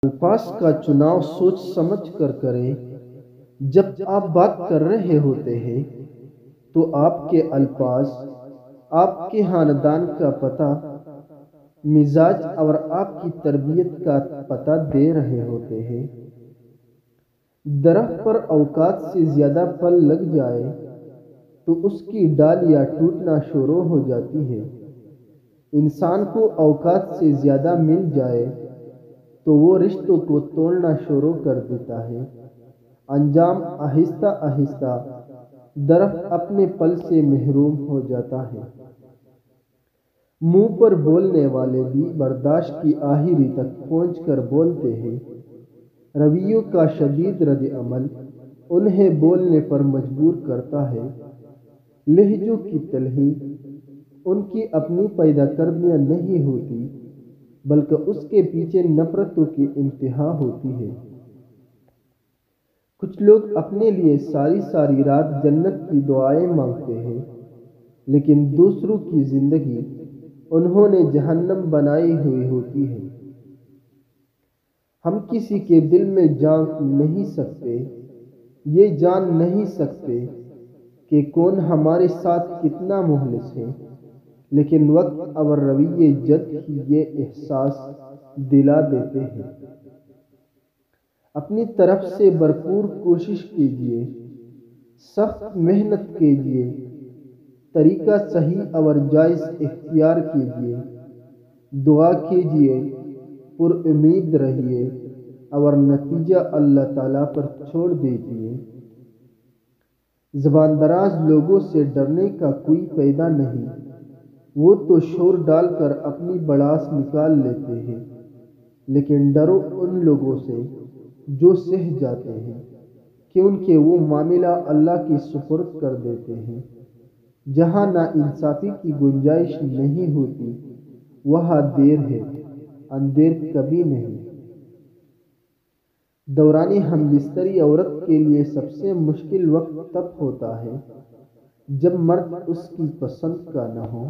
الفاظ کا چناؤ سوچ سمجھ کر کریں۔ جب آپ بات کر رہے ہوتے ہیں تو آپ کے الفاظ آپ کے خاندان کا پتہ، مزاج اور آپ کی تربیت کا پتہ دے رہے ہوتے ہیں۔ درخت پر اوقات سے زیادہ پھل لگ جائے تو اس کی ڈالیاں ٹوٹنا شروع ہو جاتی ہے۔ انسان کو اوقات سے زیادہ مل جائے تو وہ رشتوں کو توڑنا شروع کر دیتا ہے۔ انجام آہستہ آہستہ درخت اپنے پھل سے محروم ہو جاتا ہے۔ منہ پر بولنے والے بھی برداشت کی آخری تک پہنچ کر بولتے ہیں۔ رویوں کا شدید رد عمل انہیں بولنے پر مجبور کرتا ہے۔ لہجوں کی تلخی ان کی اپنی پیدا کردہ نہیں ہوتی، بلکہ اس کے پیچھے نفرتوں کی انتہا ہوتی ہے۔ کچھ لوگ اپنے لیے ساری ساری رات جنت کی دعائیں مانگتے ہیں، لیکن دوسروں کی زندگی انہوں نے جہنم بنائی ہوئی ہوتی ہے۔ ہم کسی کے دل میں جھانک نہیں سکتے، یہ جان نہیں سکتے کہ کون ہمارے ساتھ کتنا مخلص ہے، لیکن وقت اور رویے جلد ہی یہ احساس دلا دیتے ہیں۔ اپنی طرف سے بھرپور کوشش کیجیے، سخت محنت کیجیے، طریقہ صحیح اور جائز اختیار کیجیے، دعا کیجیے، پر امید رہیے اور نتیجہ اللہ تعالیٰ پر چھوڑ دیجیے۔ زبان دراز لوگوں سے ڈرنے کا کوئی فائدہ نہیں، وہ تو شور ڈال کر اپنی بڑاس نکال لیتے ہیں، لیکن ڈرو ان لوگوں سے جو سہ جاتے ہیں، کیونکہ وہ معاملہ اللہ کے سپرد کر دیتے ہیں۔ جہاں ناانصافی کی گنجائش نہیں ہوتی وہاں دیر ہے، اندھیر کبھی نہیں۔ دوران ہم بستری عورت کے لیے سب سے مشکل وقت تب ہوتا ہے جب مرد اس کی پسند کا نہ ہو۔